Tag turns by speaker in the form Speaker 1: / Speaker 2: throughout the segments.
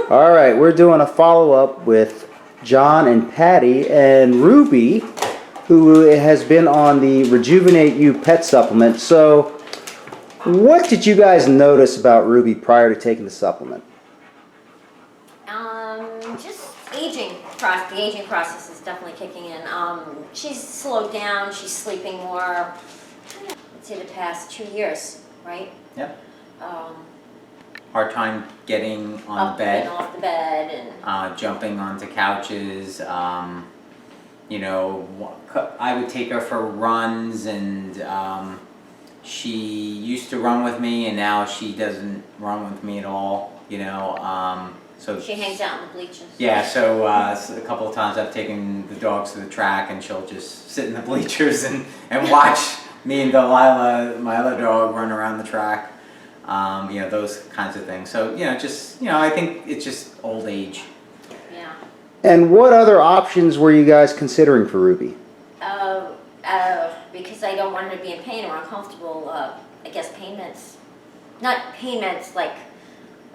Speaker 1: All right, we're doing a follow-up with John and Patty and Ruby, who has been on the Rejuvenate You pet supplement. So, what did you guys notice about Ruby prior to taking the supplement?
Speaker 2: Just aging. The aging process is definitely kicking in. She's slowed down. She's sleeping more. Let's say the past 2 years, right?
Speaker 3: Yep. Hard time getting on the bed.
Speaker 2: Getting off the bed and
Speaker 3: jumping onto couches. You know, I would take her for runs, and she used to run with me, and now she doesn't run with me at all. You know, so
Speaker 2: she hangs out in the bleachers.
Speaker 3: Yeah, so a couple of times I've taken the dogs to the track, and she'll just sit in the bleachers and watch me and Delilah, my other dog, run around the track. You know, those kinds of things. So, you know, just, you know, I think it's just old age.
Speaker 2: Yeah.
Speaker 1: And what other options were you guys considering for Ruby?
Speaker 2: Because I don't want her to be in pain or uncomfortable, I guess pain meds. Not pain meds like,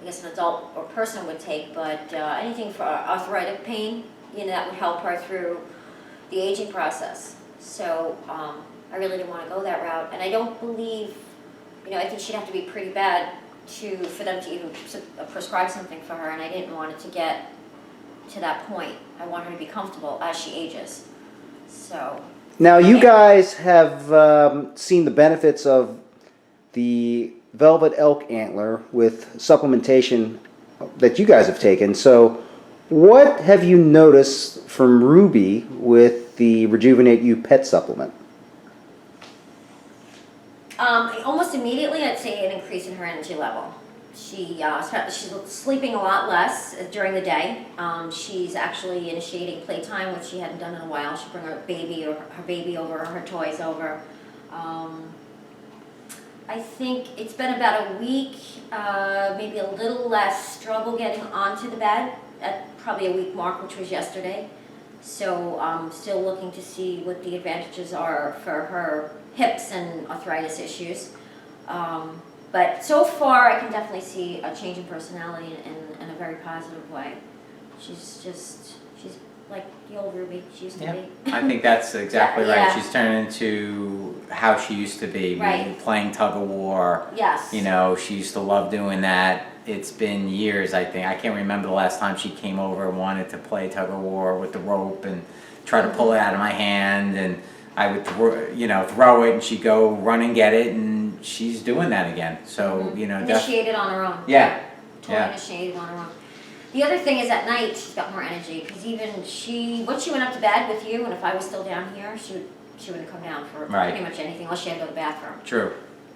Speaker 2: I guess an adult or person would take, but anything for arthritic pain, you know, that would help her through the aging process. So I really didn't want to go that route. And I don't believe, you know, I think she'd have to be pretty bad for them to even prescribe something for her, and I didn't want it to get to that point. I want her to be comfortable as she ages. So.
Speaker 1: Now, you guys have seen the benefits of the velvet elk antler with supplementation that you guys have taken. So, what have you noticed from Ruby with the Rejuvenate You pet supplement?
Speaker 2: Almost immediately, I'd say an increase in her energy level. She's sleeping a lot less during the day. She's actually initiating playtime, which she hadn't done in a while. She'd bring her baby over, her toys over. I think it's been about a week, maybe a little less struggle getting onto the bed at probably a week mark, which was yesterday. So I'm still looking to see what the advantages are for her hips and arthritis issues. But so far, I can definitely see a change in personality in a very positive way. She's like the old Ruby she used to be.
Speaker 3: I think that's exactly right.
Speaker 2: Yeah.
Speaker 3: She's turned into how she used to be,
Speaker 2: right.
Speaker 3: Playing tug of war.
Speaker 2: Yes.
Speaker 3: You know, she used to love doing that. It's been years, I think. I can't remember the last time she came over and wanted to play tug of war with the rope and try to pull it out of my hand, and I would throw it, and she'd go run and get it, and she's doing that again. So, you know,
Speaker 2: initiated on her own.
Speaker 3: Yeah.
Speaker 2: Totally initiated on her own. The other thing is at night she's got more energy, because even once she went up to bed with you, and if I was still down here, she wouldn't come down for pretty much anything unless she had to go to the bathroom.
Speaker 3: True.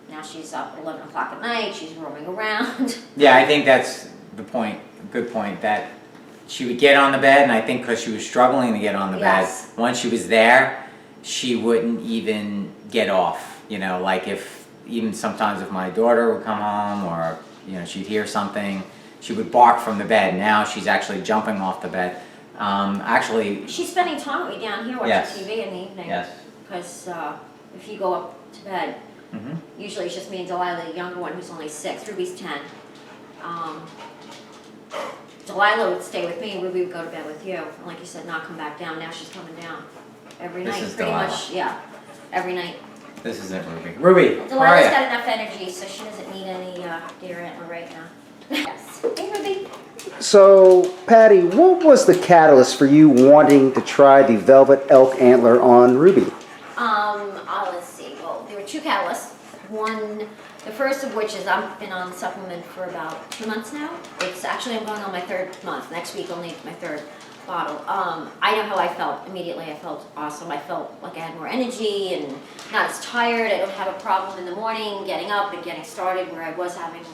Speaker 2: Now she's up at 11 o'clock at night. She's roaming around.
Speaker 3: Yeah, I think that's the point. Good point. That she would get on the bed, and I think because she was struggling to get on the bed, once she was there, she wouldn't even get off. You know, like even sometimes if my daughter would come home, or you know, she'd hear something, she would bark from the bed. Now she's actually jumping off the bed. Actually,
Speaker 2: she's spending time with me down here watching TV in the evening.
Speaker 3: Yes.
Speaker 2: Because if you go up to bed, usually it's just me and Delilah, the younger one, who's only 6. Ruby's 10. Delilah would stay with me, and Ruby would go to bed with you. And like you said, not come back down. Now she's coming down every night, pretty
Speaker 3: Delilah.
Speaker 2: much. Yeah, every night.
Speaker 3: This isn't Ruby. Ruby,
Speaker 2: Delilah's got enough energy, so she doesn't need any deer antler right now. Yes. Hey, Ruby.
Speaker 1: So, Patty, what was the catalyst for you wanting to try the velvet elk antler on Ruby?
Speaker 2: Let's see. Well, there were 2 catalysts. One, the first of which is I've been on Supplment for about 2 months now. I'm going on my 3rd month. Next week I'll need my 3rd bottle. I know how I felt immediately. I felt awesome. I felt like I had more energy and not as tired. I don't have a problem in the morning getting up and getting started, where I was having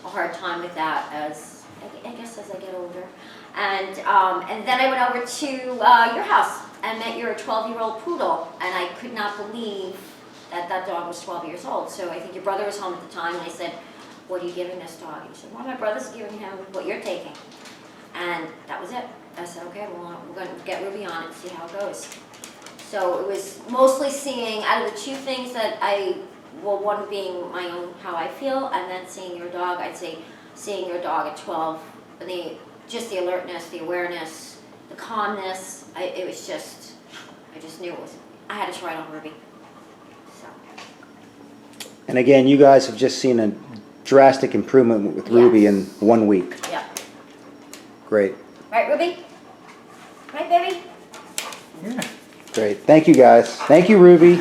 Speaker 2: a hard time with that as I get older. And then I went over to your house and met your 12-year-old poodle, and I could not believe that dog was 12 years old. So I think your brother was home at the time, and I said, "What are you giving this dog?" He said, "Well, my brother's giving him what you're taking." And that was it. I said, "Okay, well, we're going to get Ruby on it and see how it goes." So it was mostly seeing, out of the 2 things that one being my own, how I feel, and then seeing your dog, I'd say seeing your dog at 12, just the alertness, the awareness, the calmness. It was just, I just knew it was, I had to try it on Ruby. So.
Speaker 1: And again, you guys have just seen a drastic improvement with Ruby in 1 week.
Speaker 2: Yeah.
Speaker 1: Great.
Speaker 2: Right, Ruby? Right, baby?
Speaker 3: Yeah.
Speaker 1: Great. Thank you guys. Thank you, Ruby.